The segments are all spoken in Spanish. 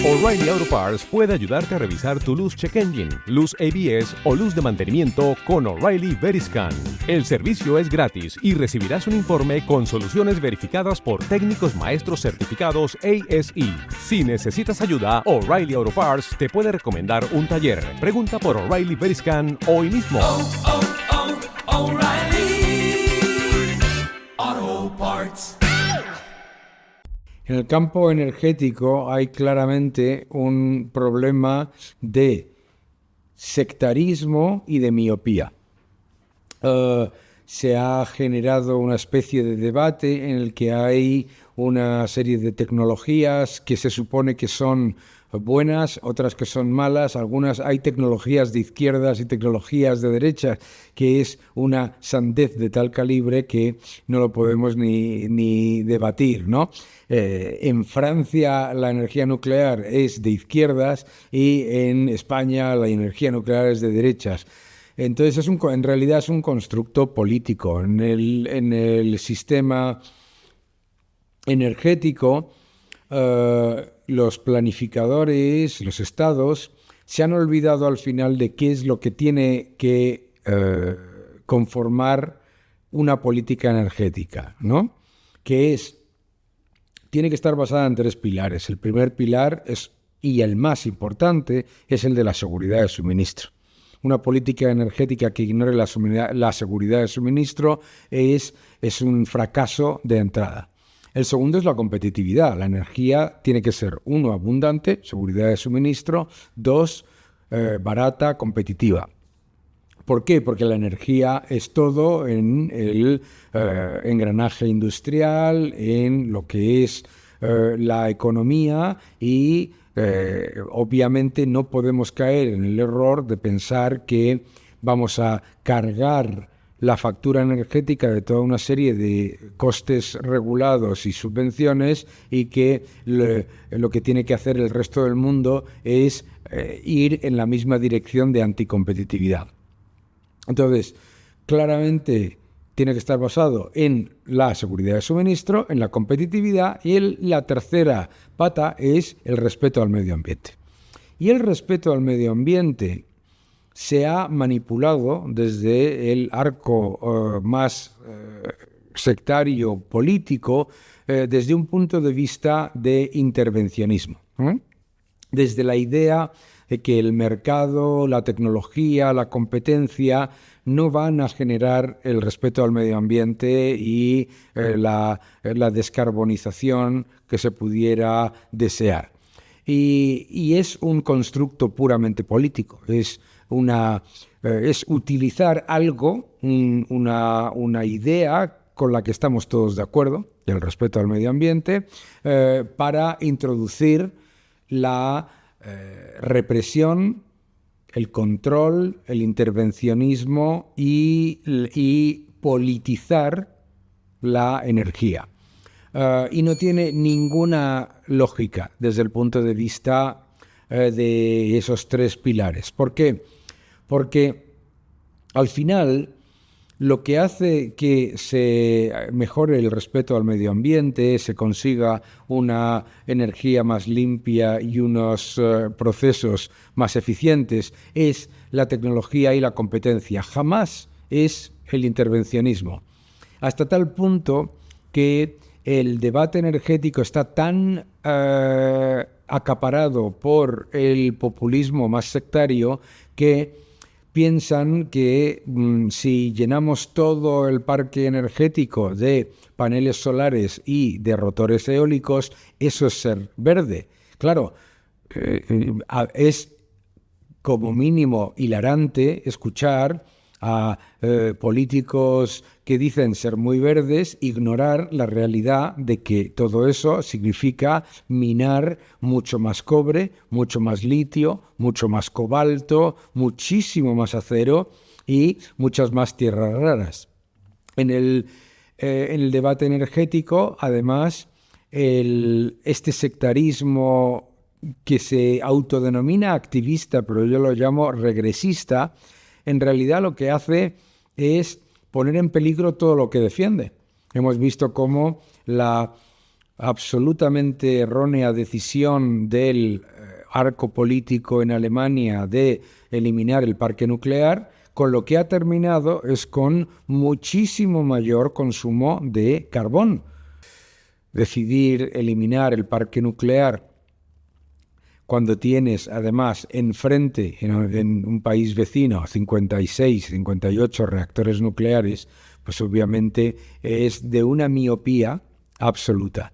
O'Reilly Auto Parts puede ayudarte a revisar tu luz check engine, luz ABS o luz de mantenimiento con O'Reilly Veriscan. El servicio es gratis y recibirás un informe con soluciones verificadas por técnicos maestros certificados ASE. Si necesitas ayuda, O'Reilly Auto Parts te puede recomendar un taller. Pregunta por O'Reilly Veriscan hoy mismo. O'Reilly Auto Parts. En el campo energético hay claramente un problema de sectarismo y de miopía. Se ha generado una especie de debate en el que hay una serie de tecnologías que se supone que son buenas, otras que son malas, hay tecnologías de izquierdas y tecnologías de derechas, que es una sandez de tal calibre que no lo podemos ni debatir, ¿no? En Francia la energía nuclear es de izquierdas y en España la energía nuclear es de derechas. Entonces en realidad es un constructo político. En el sistema energético, los planificadores, los estados, se han olvidado al final de qué es lo que tiene que conformar una política energética, ¿no? Tiene que estar basada en 3 pilares. El primer pilar y el más importante es el de la seguridad de suministro. Una política energética que ignore la seguridad de suministro es un fracaso de entrada. El segundo es la competitividad. La energía tiene que ser, 1, abundante, seguridad de suministro, 2, barata, competitiva. ¿Por qué? Porque la energía es todo en el engranaje industrial, en lo que es la economía y obviamente no podemos caer en el error de pensar que vamos a cargar la factura energética de toda una serie de costes regulados y subvenciones y que lo que tiene que hacer el resto del mundo es ir en la misma dirección de anticompetitividad. Entonces, claramente tiene que estar basado en la seguridad de suministro, en la competitividad y la tercera pata es el respeto al medio ambiente. Y el respeto al medio ambiente se ha manipulado desde el arco más sectario político desde un punto de vista de intervencionismo. Desde la idea de que el mercado, la tecnología, la competencia no van a generar el respeto al medio ambiente y la descarbonización que se pudiera desear. Y es un constructo puramente político, es utilizar algo, una idea con la que estamos todos de acuerdo, el respeto al medio ambiente, para introducir la represión, el control, el intervencionismo y politizar la energía. Y no tiene ninguna lógica desde el punto de vista de esos 3 pilares. ¿Por qué? Porque al final lo que hace que se mejore el respeto al medio ambiente, se consiga una energía más limpia y unos procesos más eficientes, es la tecnología y la competencia. Jamás es el intervencionismo. Hasta tal punto que el debate energético está tan acaparado por el populismo más sectario que piensan que si llenamos todo el parque energético de paneles solares y de rotores eólicos, eso es ser verde. Claro, es como mínimo hilarante escuchar a políticos que dicen ser muy verdes, ignorar la realidad de que todo eso significa minar mucho más cobre, mucho más litio, mucho más cobalto, muchísimo más acero y muchas más tierras raras. En el debate energético, además, este sectarismo que se autodenomina activista, pero yo lo llamo regresista, en realidad lo que hace es poner en peligro todo lo que defiende. Hemos visto cómo la absolutamente errónea decisión del arco político en Alemania de eliminar el parque nuclear, con lo que ha terminado es con muchísimo mayor consumo de carbón. Decidir eliminar el parque nuclear cuando tienes además enfrente, en un país vecino, 56, 58 reactores nucleares, pues obviamente es de una miopía absoluta.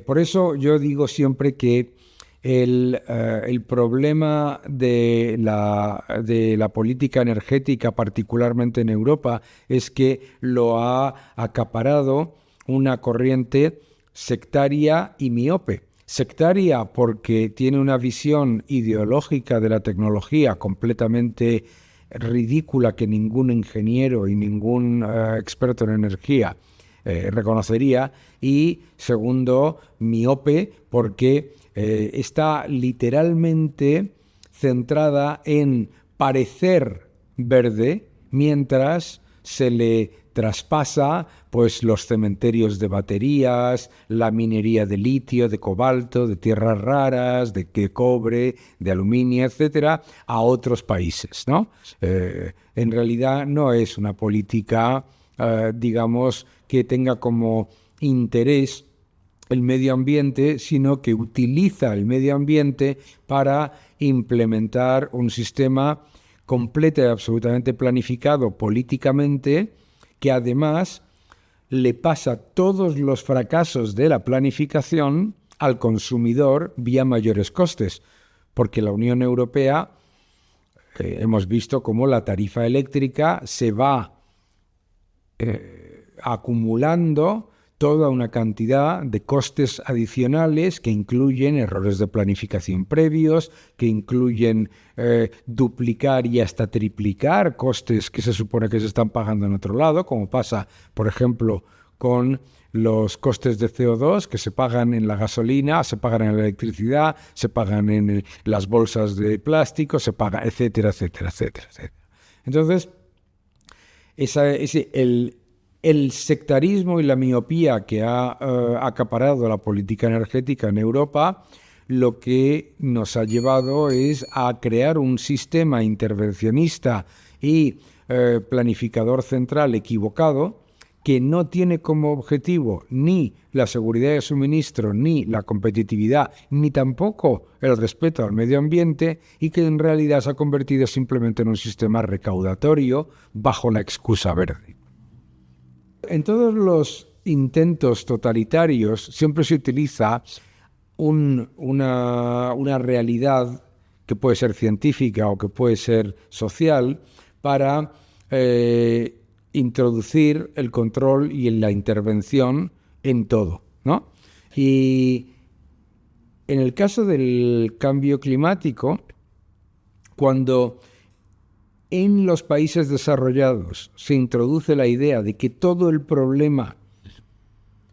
Por eso yo digo siempre que el problema de la política energética, particularmente en Europa, es que lo ha acaparado una corriente sectaria y miope. Sectaria porque tiene una visión ideológica de la tecnología completamente ridícula que ningún ingeniero y ningún experto en energía reconocería, y segundo, miope porque está literalmente centrada en parecer verde mientras se le traspasa pues los cementerios de baterías, la minería de litio, de cobalto, de tierras raras, de cobre, de aluminio, etcétera, a otros países, ¿no? En realidad no es una política, digamos, que tenga como interés el medio ambiente, sino que utiliza el medio ambiente para implementar un sistema completo y absolutamente planificado políticamente, que además le pasa todos los fracasos de la planificación al consumidor vía mayores costes, porque la Unión Europea, hemos visto cómo la tarifa eléctrica se va acumulando toda una cantidad de costes adicionales que incluyen errores de planificación previos, que incluyen duplicar y hasta triplicar costes que se supone que se están pagando en otro lado, como pasa, por ejemplo, con los costes de CO2 que se pagan en la gasolina, se pagan en la electricidad, se pagan en las bolsas de plástico, se pagan, etcétera, etcétera, etcétera, etcétera. Entonces, el sectarismo y la miopía que ha acaparado la política energética en Europa, lo que nos ha llevado es a crear un sistema intervencionista y planificador central equivocado, que no tiene como objetivo ni la seguridad de suministro, ni la competitividad, ni tampoco el respeto al medio ambiente, y que en realidad se ha convertido simplemente en un sistema recaudatorio bajo la excusa verde. En todos los intentos totalitarios siempre se utiliza una realidad que puede ser científica o que puede ser social para introducir el control y la intervención en todo, ¿no? Y en el caso del cambio climático, cuando en los países desarrollados se introduce la idea de que todo el problema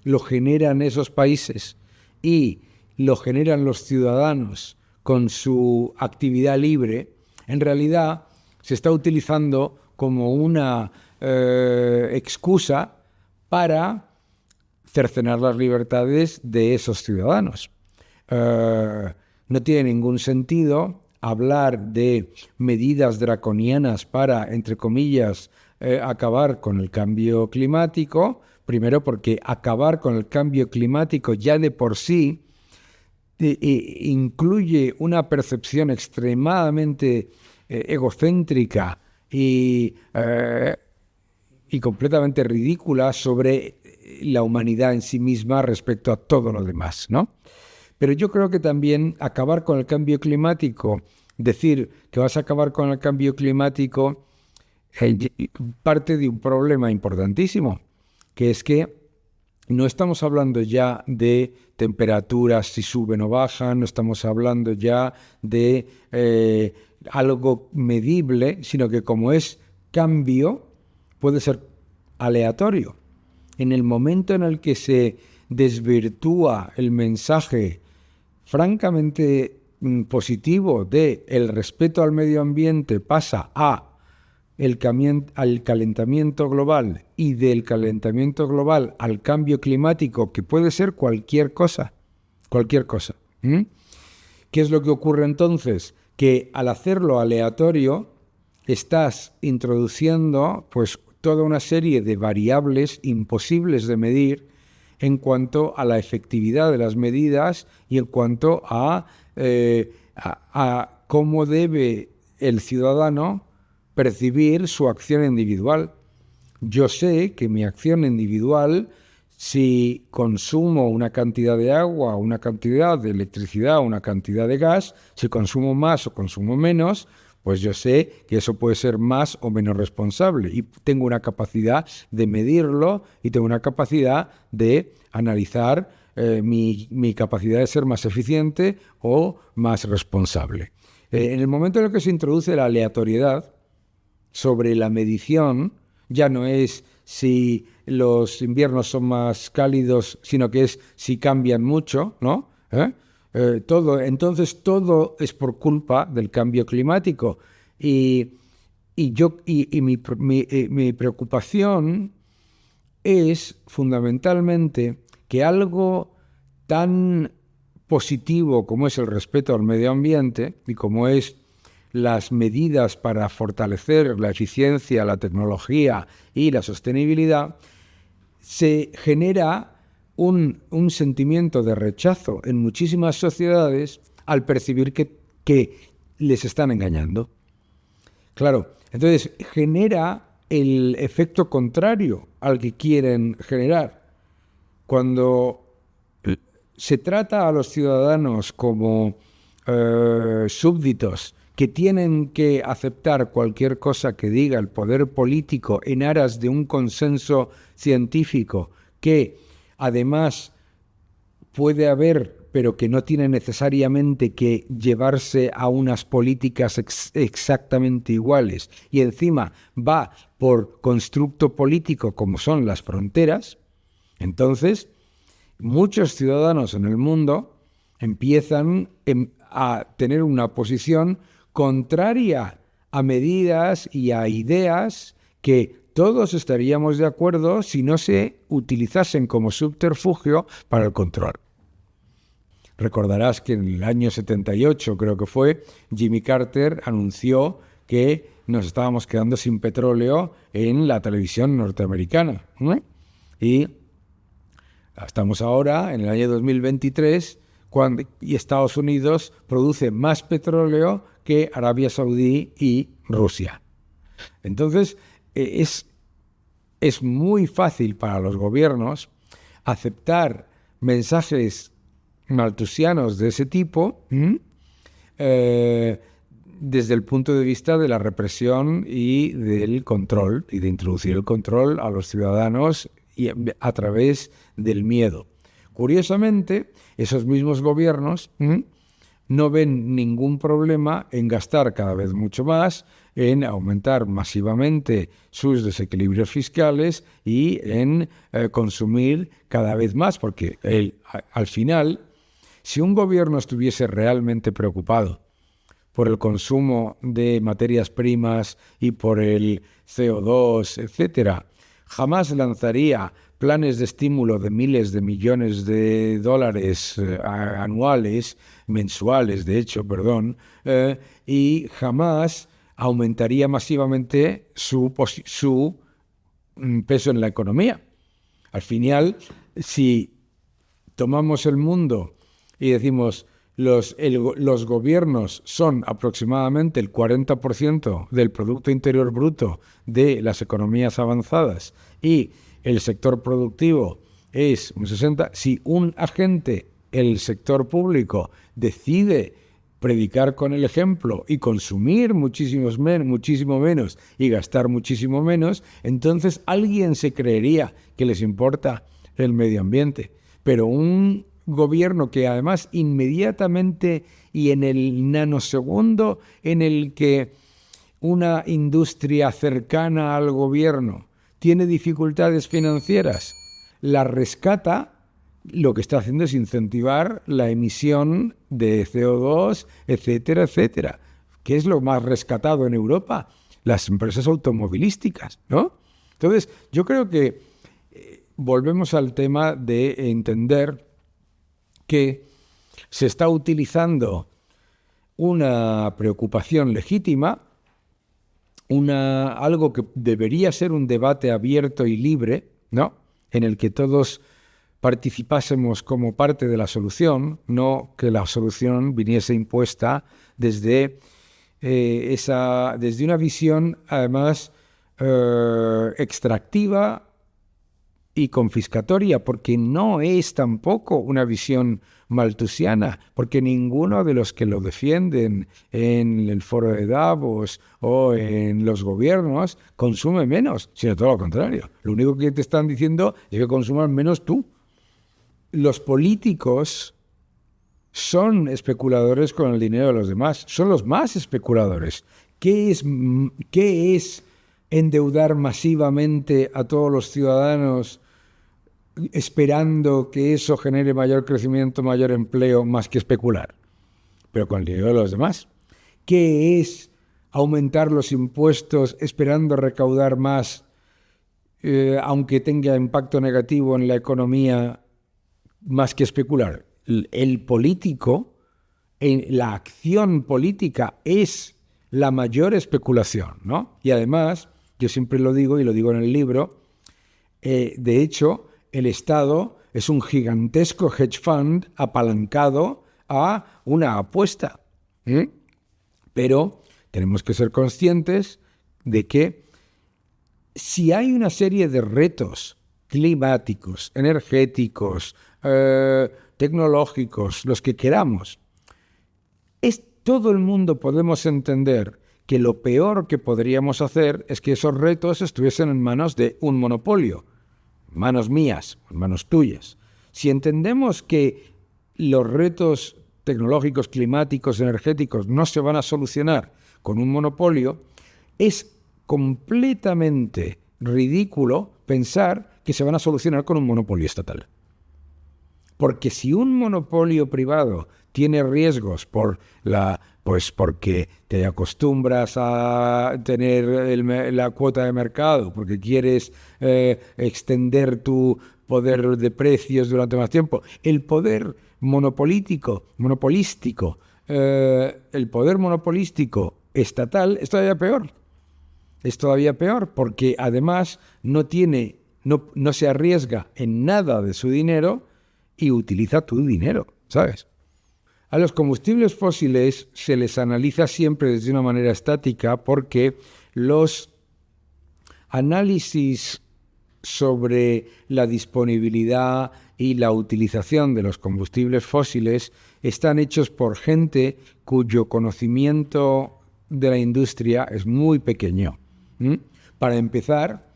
lo generan esos países y lo generan los ciudadanos con su actividad libre, en realidad se está utilizando como una excusa para cercenar las libertades de esos ciudadanos. No tiene ningún sentido hablar de medidas draconianas para, entre comillas, acabar con el cambio climático, primero porque acabar con el cambio climático ya de por sí incluye una percepción extremadamente egocéntrica y completamente ridícula sobre la humanidad en sí misma respecto a todo lo demás, ¿no? Pero yo creo que también acabar con el cambio climático, decir que vas a acabar con el cambio climático, parte de un problema importantísimo, que es que no estamos hablando ya de temperaturas si suben o bajan, no estamos hablando ya de algo medible, sino que como es cambio, puede ser aleatorio. En el momento en el que se desvirtúa el mensaje francamente positivo de el respeto al medio ambiente, pasa a al calentamiento global y del calentamiento global al cambio climático, que puede ser cualquier cosa. ¿Mm? ¿Qué es lo que ocurre entonces? Que al hacerlo aleatorio estás introduciendo pues toda una serie de variables imposibles de medir en cuanto a la efectividad de las medidas y en cuanto a cómo debe el ciudadano percibir su acción individual. Yo sé que mi acción individual, si consumo una cantidad de agua, una cantidad de electricidad, una cantidad de gas, si consumo más o consumo menos, pues yo sé que eso puede ser más o menos responsable y tengo una capacidad de medirlo y tengo una capacidad de analizar mi capacidad de ser más eficiente o más responsable. En el momento en el que se introduce la aleatoriedad sobre la medición, ya no es si los inviernos son más cálidos, sino que es si cambian mucho, ¿no? Entonces todo es por culpa del cambio climático. Y mi preocupación es fundamentalmente que algo tan positivo como es el respeto al medio ambiente y como es las medidas para fortalecer la eficiencia, la tecnología y la sostenibilidad, se genera un sentimiento de rechazo en muchísimas sociedades al percibir que les están engañando. Claro, entonces genera el efecto contrario al que quieren generar. Cuando se trata a los ciudadanos como súbditos que tienen que aceptar cualquier cosa que diga el poder político en aras de un consenso científico que además puede haber, pero que no tiene necesariamente que llevarse a unas políticas exactamente iguales, y encima va por constructo político como son las fronteras, entonces muchos ciudadanos en el mundo empiezan a tener una posición contraria a medidas y a ideas que todos estaríamos de acuerdo si no se utilizasen como subterfugio para el control. Recordarás que en el año 78, creo que fue, Jimmy Carter anunció que nos estábamos quedando sin petróleo en la televisión norteamericana, ¿no? Y estamos ahora en el año 2023 y Estados Unidos produce más petróleo que Arabia Saudí y Rusia. Entonces, es muy fácil para los gobiernos aceptar mensajes maltusianos de ese tipo desde el punto de vista de la represión y del control, y de introducir el control a los ciudadanos y a través del miedo. Curiosamente, esos mismos gobiernos no ven ningún problema en gastar cada vez mucho más, en aumentar masivamente sus desequilibrios fiscales y en consumir cada vez más, porque al final, si un gobierno estuviese realmente preocupado por el consumo de materias primas y por el CO2, etcétera, jamás lanzaría planes de estímulo de miles de millones de dólares mensuales, y jamás aumentaría masivamente su peso en la economía. Al final, si tomamos el mundo y decimos los gobiernos son aproximadamente el 40% del Producto Interior Bruto de las economías avanzadas y el sector productivo es un 60%, si un agente, el sector público, decide predicar con el ejemplo y consumir muchísimo menos y gastar muchísimo menos, entonces alguien se creería que les importa el medio ambiente. Pero un gobierno que además inmediatamente y en el nanosegundo en el que una industria cercana al gobierno tiene dificultades financieras, la rescata, lo que está haciendo es incentivar la emisión de CO2, etcétera, etcétera. ¿Qué es lo más rescatado en Europa? las empresas automovilísticas, ¿no? Entonces, yo creo que volvemos al tema de entender que se está utilizando una preocupación legítima, algo que debería ser un debate abierto y libre, ¿no? En el que todos participásemos como parte de la solución, no que la solución viniese impuesta desde una visión, además, extractiva y confiscatoria, porque no es tampoco una visión malthusiana, porque ninguno de los que lo defienden en el foro de Davos o en los gobiernos consume menos, sino todo lo contrario. Lo único que te están diciendo es que consuman menos tú. Los políticos son especuladores con el dinero de los demás, son los más especuladores. ¿Qué es endeudar masivamente a todos los ciudadanos esperando que eso genere mayor crecimiento, mayor empleo, más que especular? Pero con el dinero de los demás. ¿Qué es aumentar los impuestos esperando recaudar más, aunque tenga impacto negativo en la economía, más que especular? El político, la acción política es la mayor especulación, ¿no? Y además, yo siempre lo digo, y lo digo en el libro, de hecho, el Estado es un gigantesco hedge fund apalancado a una apuesta. Pero tenemos que ser conscientes de que si hay una serie de retos climáticos, energéticos, tecnológicos, los que queramos, todo el mundo podemos entender que lo peor que podríamos hacer es que esos retos estuviesen en manos de un monopolio, en manos mías, en manos tuyas. Si entendemos que los retos tecnológicos, climáticos, energéticos no se van a solucionar con un monopolio, es completamente ridículo pensar que se van a solucionar con un monopolio estatal. Porque si un monopolio privado tiene riesgos porque te acostumbras a tener la cuota de mercado, porque quieres extender tu poder de precios durante más tiempo, el poder monopolístico estatal es todavía peor. Es todavía peor porque además no se arriesga en nada de su dinero y utiliza tu dinero, ¿sabes? A los combustibles fósiles se les analiza siempre desde una manera estática porque los análisis sobre la disponibilidad y la utilización de los combustibles fósiles están hechos por gente cuyo conocimiento de la industria es muy pequeño. Para empezar,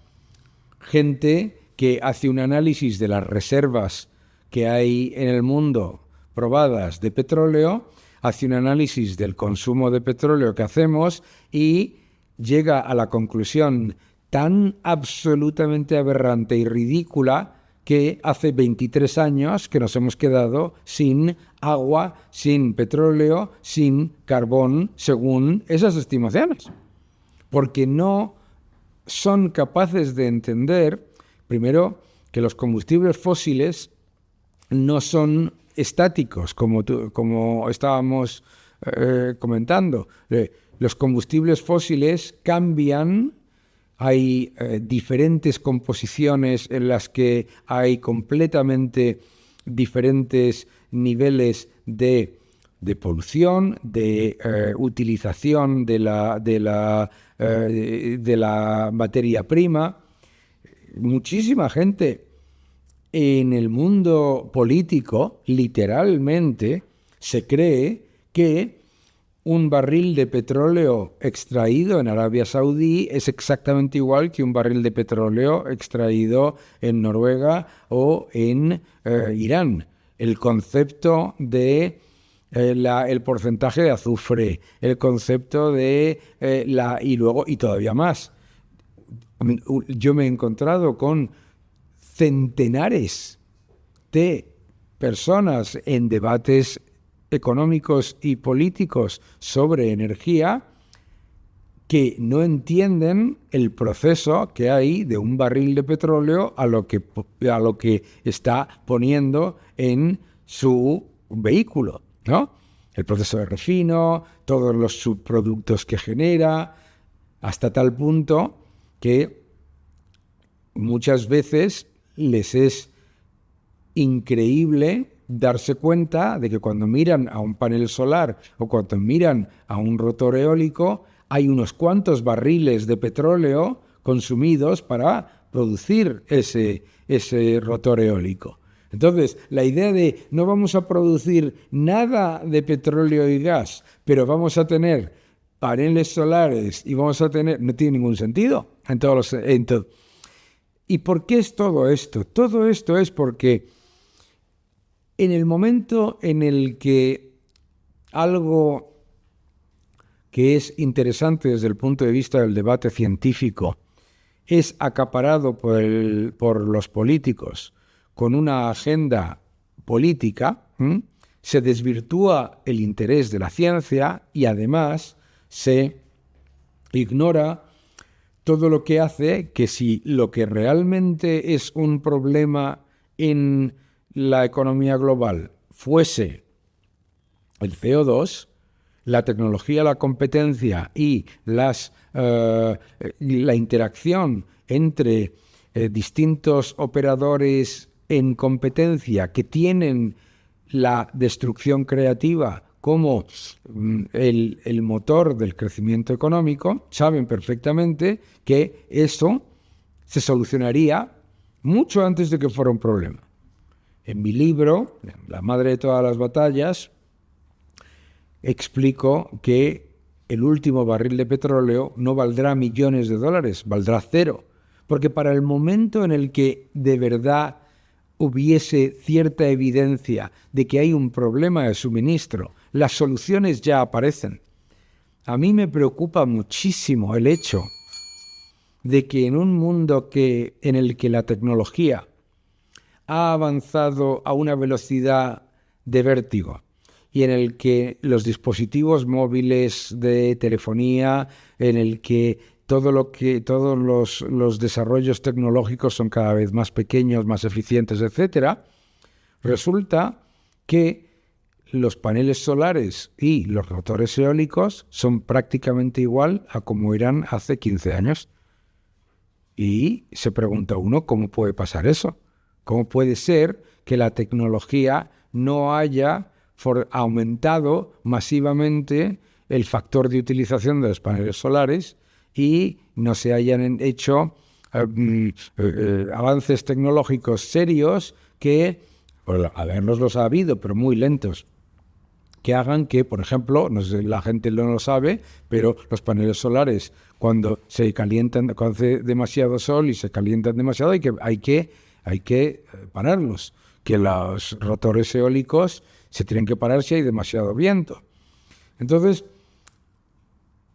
gente que hace un análisis de las reservas que hay en el mundo probadas de petróleo, hace un análisis del consumo de petróleo que hacemos y llega a la conclusión tan absolutamente aberrante y ridícula que hace 23 años que nos hemos quedado sin agua, sin petróleo, sin carbón, según esas estimaciones. Porque no son capaces de entender, primero, que los combustibles fósiles no son estáticos, como estábamos comentando. Los combustibles fósiles cambian, hay diferentes composiciones en las que hay completamente diferentes niveles de polución, de utilización de la materia prima. Muchísima gente en el mundo político, literalmente, se cree que un barril de petróleo extraído en Arabia Saudí es exactamente igual que un barril de petróleo extraído en Noruega o en Irán. El concepto de el porcentaje de azufre, el concepto de y todavía más. Yo me he encontrado con centenares de personas en debates económicos y políticos sobre energía que no entienden el proceso que hay de un barril de petróleo a lo que está poniendo en su vehículo, ¿no? El proceso de refino, todos los subproductos que genera, hasta tal punto que muchas veces les es increíble darse cuenta de que cuando miran a un panel solar o cuando miran a un rotor eólico, hay unos cuantos barriles de petróleo consumidos para producir ese rotor eólico. Entonces, la idea de no vamos a producir nada de petróleo y gas, pero vamos a tener paneles solares y vamos a tener... no tiene ningún sentido. ¿Y por qué es todo esto? Todo esto es porque en el momento en el que algo que es interesante desde el punto de vista del debate científico es acaparado por los políticos con una agenda política, se desvirtúa el interés de la ciencia y además se ignora todo lo que hace que si lo que realmente es un problema en la economía global fuese el CO2, la tecnología, la competencia y la interacción entre distintos operadores en competencia que tienen la destrucción creativa como el motor del crecimiento económico, saben perfectamente que eso se solucionaría mucho antes de que fuera un problema. En mi libro, La madre de todas las batallas, explico que el último barril de petróleo no valdrá millones de dólares, valdrá cero. Porque para el momento en el que de verdad hubiese cierta evidencia de que hay un problema de suministro, las soluciones ya aparecen. A mí me preocupa muchísimo el hecho de que en un mundo en el que la tecnología ha avanzado a una velocidad de vértigo y en el que los dispositivos móviles de telefonía, en el que todos los desarrollos tecnológicos son cada vez más pequeños, más eficientes, etc., resulta que los paneles solares y los rotores eólicos son prácticamente igual a como eran hace 15 años. Y se pregunta uno, ¿cómo puede pasar eso? ¿Cómo puede ser que la tecnología no haya aumentado masivamente el factor de utilización de los paneles solares y no se hayan hecho avances tecnológicos serios que, habernoslos habido, pero muy lentos, que hagan que, por ejemplo, no sé, la gente no lo sabe, pero los paneles solares, cuando se calientan, cuando hace demasiado sol y se calientan demasiado, hay que pararlos. Que los rotores eólicos se tienen que parar si hay demasiado viento. Entonces,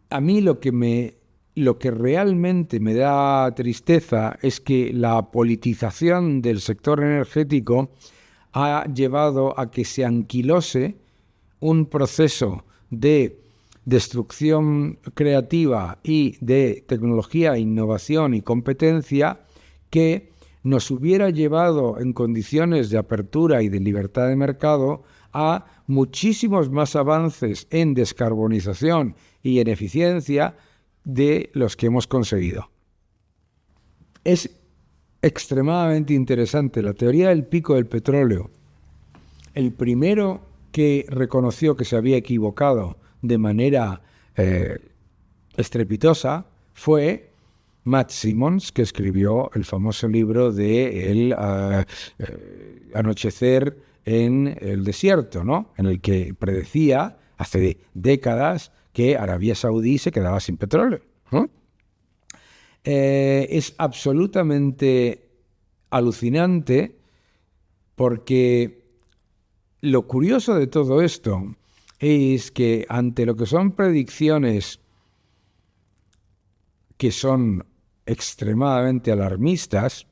a mí lo que realmente me da tristeza es que la politización del sector energético ha llevado a que se anquilose un proceso de destrucción creativa y de tecnología, innovación y competencia que nos hubiera llevado en condiciones de apertura y de libertad de mercado a muchísimos más avances en descarbonización y en eficiencia de los que hemos conseguido. Es extremadamente interesante la teoría del pico del petróleo. El primero que reconoció que se había equivocado de manera estrepitosa fue Matt Simmons, que escribió el famoso libro de El anochecer en el desierto, ¿no? En el que predecía hace décadas que Arabia Saudí se quedaba sin petróleo, ¿no? Es absolutamente alucinante porque lo curioso de todo esto es que ante lo que son predicciones que son extremadamente alarmistas,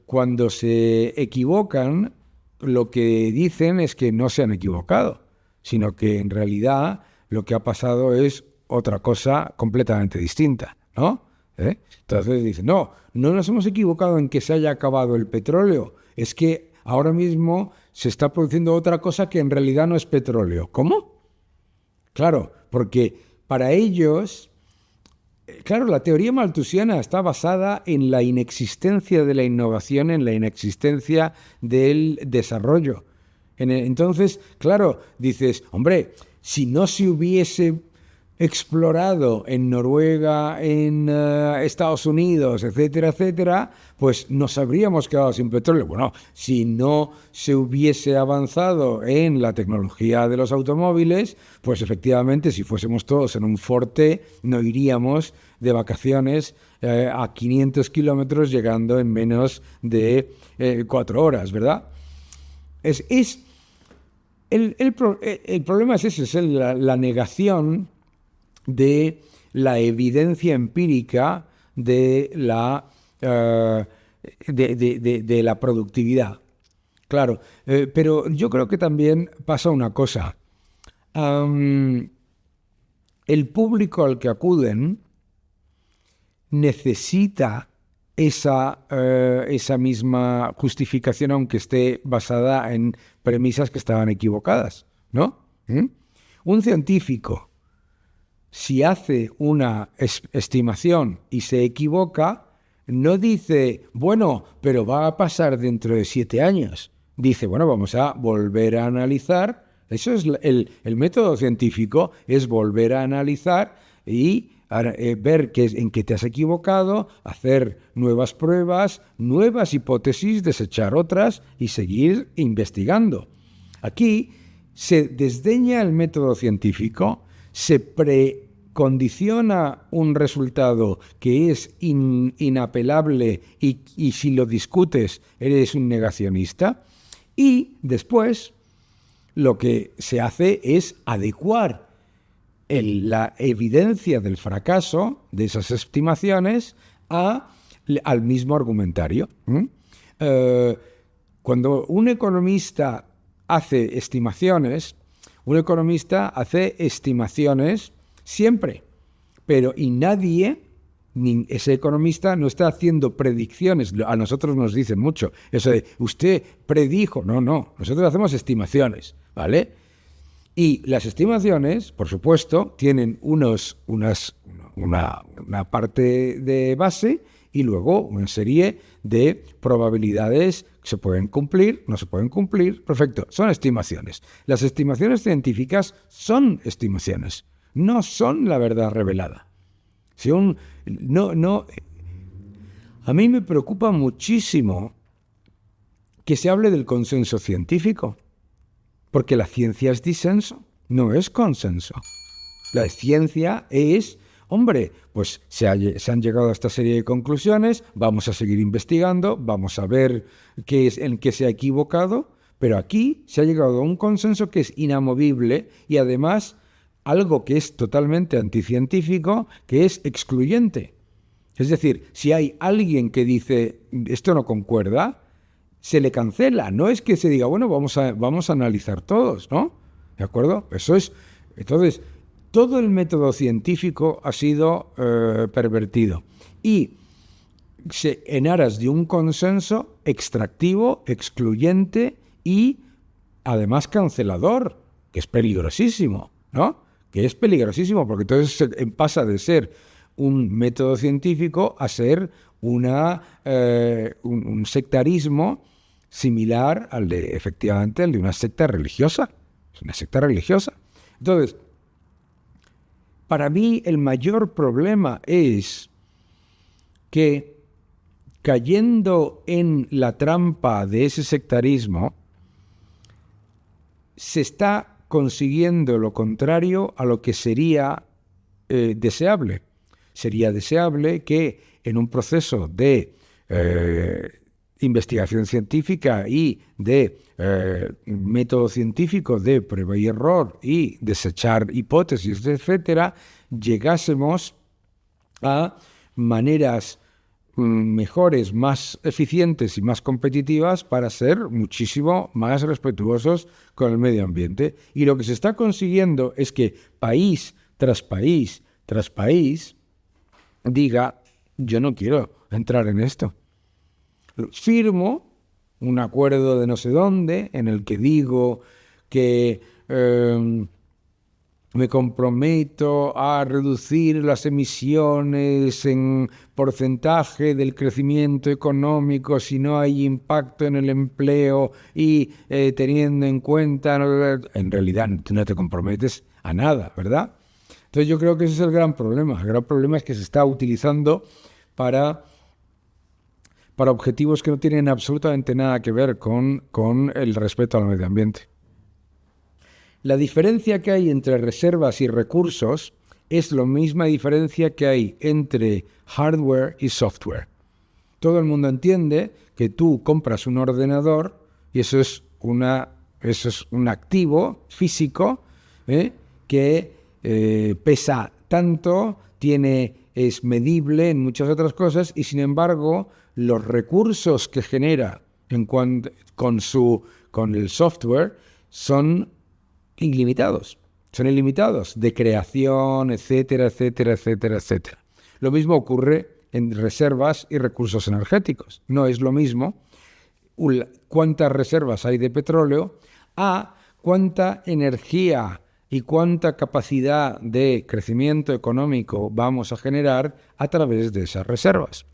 cuando se equivocan, lo que dicen es que no se han equivocado, sino que en realidad lo que ha pasado es otra cosa completamente distinta, ¿no? Entonces dicen, no nos hemos equivocado en que se haya acabado el petróleo, es que ahora mismo se está produciendo otra cosa que en realidad no es petróleo. ¿Cómo? Claro, porque para ellos, claro, la teoría malthusiana está basada en la inexistencia de la innovación, en la inexistencia del desarrollo. Entonces, claro, dices, hombre, si no se hubiese explorado en Noruega, en Estados Unidos, etcétera, etcétera, pues nos habríamos quedado sin petróleo. Bueno, si no se hubiese avanzado en la tecnología de los automóviles, pues efectivamente, si fuésemos todos en un Forte, no iríamos de vacaciones a 500 kilómetros llegando en menos de 4 horas, ¿verdad? El problema es ese, es la negación de la evidencia empírica de la productividad. Claro, pero yo creo que también pasa una cosa. El público al que acuden necesita esa misma justificación, aunque esté basada en premisas que estaban equivocadas, ¿no? Un científico, si hace una estimación y se equivoca, no dice, bueno, pero va a pasar dentro de 7 años. Dice, bueno, vamos a volver a analizar. Eso es el método científico, es volver a analizar y ver en qué te has equivocado, hacer nuevas pruebas, nuevas hipótesis, desechar otras y seguir investigando. Aquí se desdeña el método científico, se precondiciona un resultado que es inapelable y si lo discutes eres un negacionista, y después lo que se hace es adecuar la evidencia del fracaso de esas estimaciones al mismo argumentario. Cuando un economista hace estimaciones, siempre, pero nadie, ni ese economista no está haciendo predicciones. A nosotros nos dicen mucho eso de, usted predijo. No, nosotros hacemos estimaciones, ¿vale? Y las estimaciones, por supuesto, tienen una parte de base y luego una serie de probabilidades que se pueden cumplir, no se pueden cumplir. Perfecto, son estimaciones. Las estimaciones científicas son estimaciones, no son la verdad revelada. A mí me preocupa muchísimo que se hable del consenso científico. Porque la ciencia es disenso, no es consenso. La ciencia es, hombre, pues se han llegado a esta serie de conclusiones, vamos a seguir investigando, vamos a ver en qué se ha equivocado, pero aquí se ha llegado a un consenso que es inamovible y además algo que es totalmente anticientífico, que es excluyente. Es decir, si hay alguien que dice, esto no concuerda, se le cancela, no es que se diga, bueno, vamos a analizar todos, ¿no? ¿De acuerdo? Eso es. Entonces, todo el método científico ha sido pervertido y en aras de un consenso extractivo, excluyente y además cancelador, que es peligrosísimo, ¿no? Que es peligrosísimo porque entonces pasa de ser un método científico a ser un sectarismo similar efectivamente al de una secta religiosa. Es una secta religiosa. Entonces, para mí el mayor problema es que cayendo en la trampa de ese sectarismo, se está consiguiendo lo contrario a lo que sería deseable. Sería deseable que en un proceso de investigación científica y de método científico de prueba y error y desechar hipótesis, etcétera, llegásemos a maneras mejores, más eficientes y más competitivas para ser muchísimo más respetuosos con el medio ambiente. Y lo que se está consiguiendo es que país tras país tras país diga, yo no quiero entrar en esto. Firmo un acuerdo de no sé dónde en el que digo que me comprometo a reducir las emisiones en porcentaje del crecimiento económico si no hay impacto en el empleo y teniendo en cuenta... En realidad tú no te comprometes a nada, ¿verdad? Entonces yo creo que ese es el gran problema. El gran problema es que se está utilizando para objetivos que no tienen absolutamente nada que ver con el respeto al medio ambiente. La diferencia que hay entre reservas y recursos es la misma diferencia que hay entre hardware y software. Todo el mundo entiende que tú compras un ordenador y eso es un activo físico que pesa tanto, es medible en muchas otras cosas y sin embargo los recursos que genera con el software son ilimitados, de creación, etcétera, etcétera, etcétera, etcétera. Lo mismo ocurre en reservas y recursos energéticos. No es lo mismo cuántas reservas hay de petróleo a cuánta energía y cuánta capacidad de crecimiento económico vamos a generar a través de esas reservas.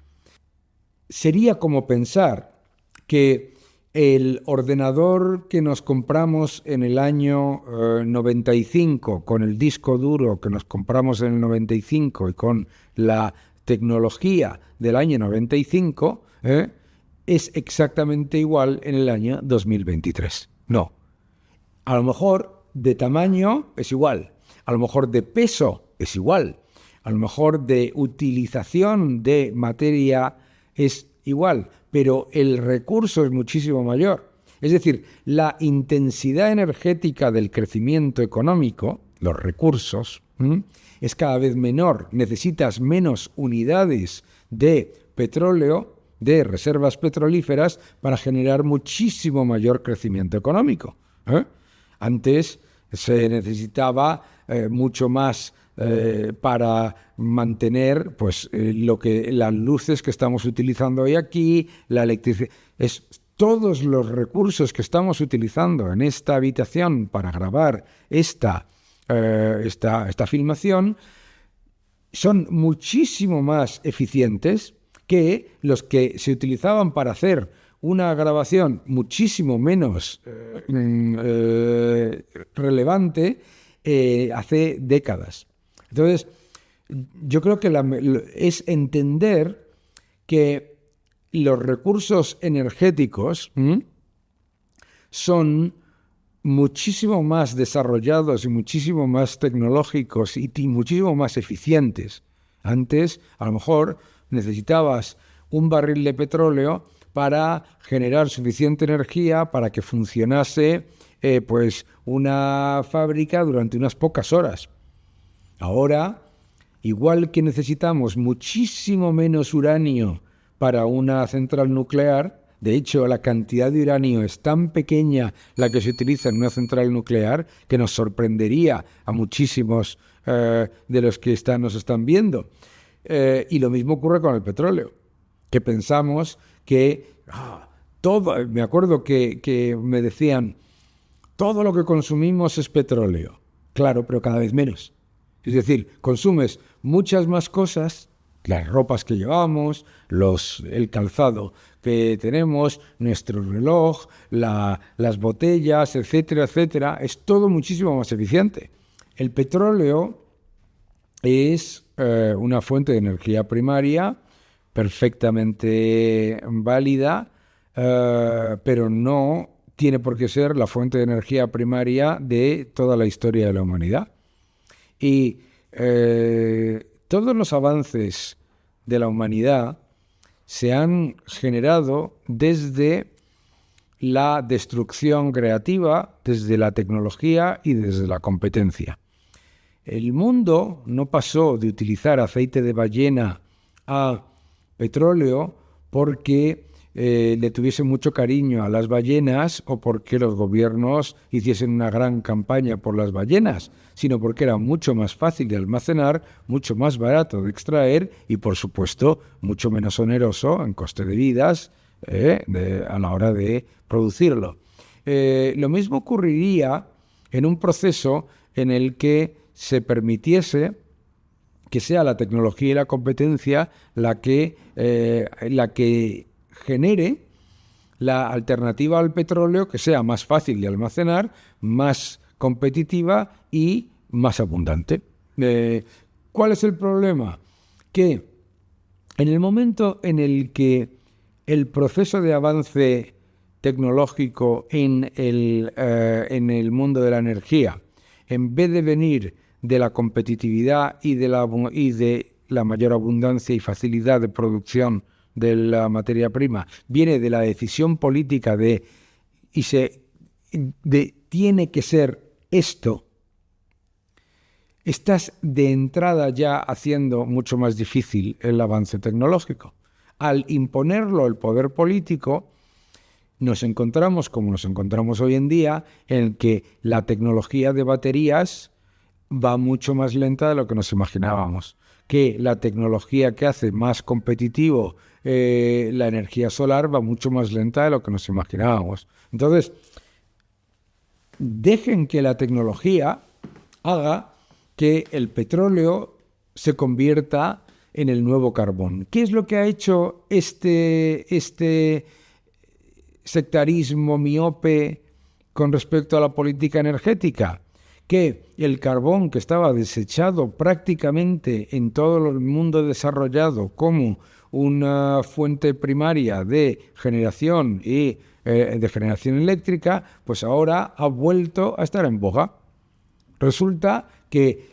Sería como pensar que el ordenador que nos compramos en el año 95, con el disco duro que nos compramos en el 95 y con la tecnología del año 95, es exactamente igual en el año 2023. No. A lo mejor de tamaño es igual, a lo mejor de peso es igual, a lo mejor de utilización de materia es igual, pero el recurso es muchísimo mayor. Es decir, la intensidad energética del crecimiento económico, los recursos, es cada vez menor. Necesitas menos unidades de petróleo, de reservas petrolíferas, para generar muchísimo mayor crecimiento económico. Antes se necesitaba mucho más para mantener las luces que estamos utilizando hoy aquí, la electricidad. Todos los recursos que estamos utilizando en esta habitación para grabar esta filmación son muchísimo más eficientes que los que se utilizaban para hacer una grabación muchísimo menos relevante hace décadas. Entonces, yo creo que es entender que los recursos energéticos son muchísimo más desarrollados y muchísimo más tecnológicos y muchísimo más eficientes. Antes, a lo mejor, necesitabas un barril de petróleo para generar suficiente energía para que funcionase una fábrica durante unas pocas horas. Ahora, igual que necesitamos muchísimo menos uranio para una central nuclear, de hecho la cantidad de uranio es tan pequeña la que se utiliza en una central nuclear que nos sorprendería a muchísimos de los que nos están viendo. Y lo mismo ocurre con el petróleo, que pensamos que todo, me acuerdo que me decían, todo lo que consumimos es petróleo. Claro, pero cada vez menos. Es decir, consumes muchas más cosas, las ropas que llevamos, el calzado que tenemos, nuestro reloj, las botellas, etcétera, etcétera. Es todo muchísimo más eficiente. El petróleo es una fuente de energía primaria perfectamente válida, pero no tiene por qué ser la fuente de energía primaria de toda la historia de la humanidad. Y todos los avances de la humanidad se han generado desde la destrucción creativa, desde la tecnología y desde la competencia. El mundo no pasó de utilizar aceite de ballena a petróleo porque le tuviesen mucho cariño a las ballenas o porque los gobiernos hiciesen una gran campaña por las ballenas, sino porque era mucho más fácil de almacenar, mucho más barato de extraer y, por supuesto, mucho menos oneroso en coste de vidas a la hora de producirlo. Lo mismo ocurriría en un proceso en el que se permitiese que sea la tecnología y la competencia la que genere la alternativa al petróleo que sea más fácil de almacenar, más competitiva y más abundante. ¿Cuál es el problema? Que en el momento en el que el proceso de avance tecnológico en el mundo de la energía, en vez de venir de la competitividad y de la mayor abundancia y facilidad de producción de la materia prima, viene de la decisión política tiene que ser esto, estás de entrada ya haciendo mucho más difícil el avance tecnológico. Al imponerlo el poder político, nos encontramos, como nos encontramos hoy en día, en que la tecnología de baterías va mucho más lenta de lo que nos imaginábamos, que la tecnología que hace más competitivo la energía solar va mucho más lenta de lo que nos imaginábamos. Entonces, dejen que la tecnología haga que el petróleo se convierta en el nuevo carbón. ¿Qué es lo que ha hecho este sectarismo miope con respecto a la política energética? Que el carbón, que estaba desechado prácticamente en todo el mundo desarrollado como una fuente primaria de generación y de generación eléctrica, pues ahora ha vuelto a estar en boga. Resulta que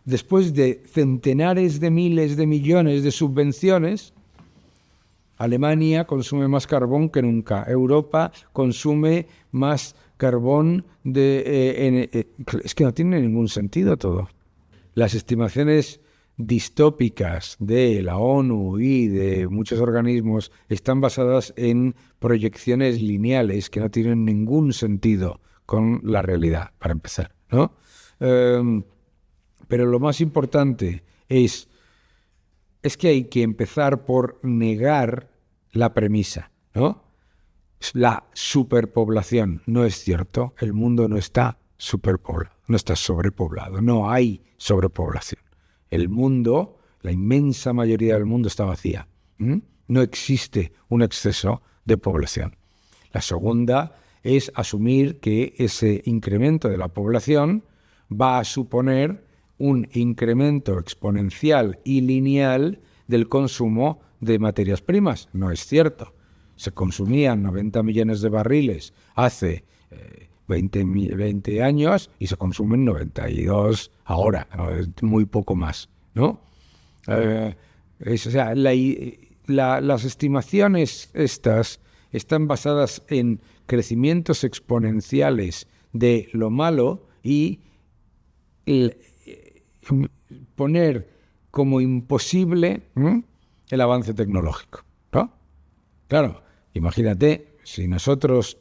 después de centenares de miles de millones de subvenciones, Alemania consume más carbón que nunca. Europa consume más carbón es que no tiene ningún sentido todo. Las estimaciones distópicas de la ONU y de muchos organismos están basadas en proyecciones lineales que no tienen ningún sentido con la realidad, para empezar, ¿no? Pero lo más importante es que hay que empezar por negar la premisa, ¿no? La superpoblación. No es cierto, el mundo no está superpoblado, no está sobrepoblado, no hay sobrepoblación. El mundo, la inmensa mayoría del mundo está vacía. No existe un exceso de población. La segunda es asumir que ese incremento de la población va a suponer un incremento exponencial y lineal del consumo de materias primas. No es cierto. Se consumían 90 millones de barriles hace 20 años y se consumen 92 ahora, muy poco más, ¿no? Las estimaciones estas están basadas en crecimientos exponenciales de lo malo y poner como imposible el avance tecnológico, ¿no? Claro, imagínate, si nosotros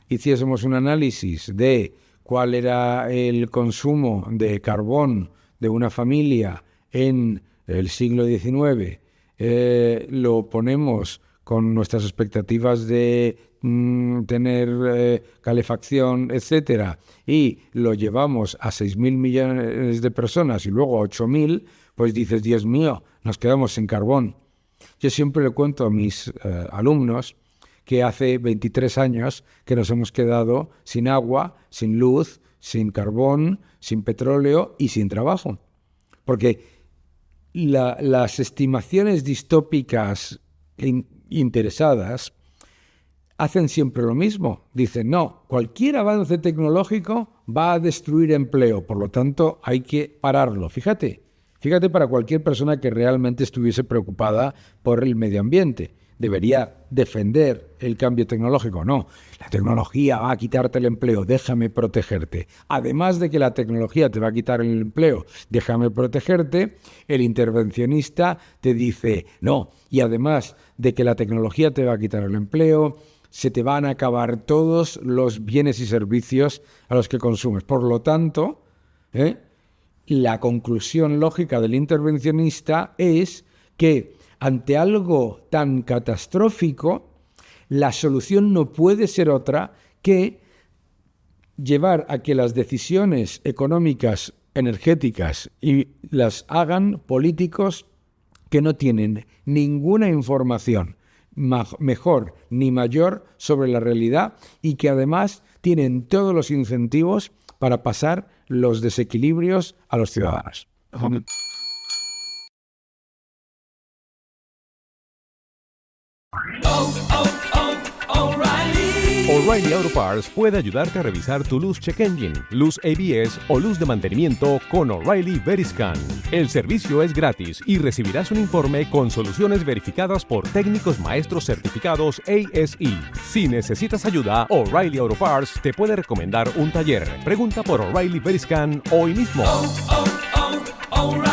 hiciésemos un análisis de cuál era el consumo de carbón de una familia en el siglo XIX, lo ponemos con nuestras expectativas de tener calefacción, etcétera, y lo llevamos a 6.000 millones de personas y luego a 8.000, pues dices, Dios mío, nos quedamos sin carbón. Yo siempre le cuento a mis alumnos que hace 23 años que nos hemos quedado sin agua, sin luz, sin carbón, sin petróleo y sin trabajo. Porque las estimaciones distópicas interesadas hacen siempre lo mismo. Dicen, no, cualquier avance tecnológico va a destruir empleo, por lo tanto hay que pararlo. Fíjate para cualquier persona que realmente estuviese preocupada por el medio ambiente. debería defender el cambio tecnológico. No, la tecnología va a quitarte el empleo, déjame protegerte. Además de que la tecnología te va a quitar el empleo, déjame protegerte, el intervencionista te dice, no, y además de que la tecnología te va a quitar el empleo, se te van a acabar todos los bienes y servicios a los que consumes. Por lo tanto, la conclusión lógica del intervencionista es que ante algo tan catastrófico, la solución no puede ser otra que llevar a que las decisiones económicas, energéticas, y las hagan políticos que no tienen ninguna información mejor ni mayor sobre la realidad y que además tienen todos los incentivos para pasar los desequilibrios a los ciudadanos. O'Reilly Auto Parts puede ayudarte a revisar tu luz check engine, luz ABS o luz de mantenimiento con O'Reilly Veriscan. El servicio es gratis y recibirás un informe con soluciones verificadas por técnicos maestros certificados ASE. Si necesitas ayuda, O'Reilly Auto Parts te puede recomendar un taller. Pregunta por O'Reilly Veriscan hoy mismo. O'Reilly.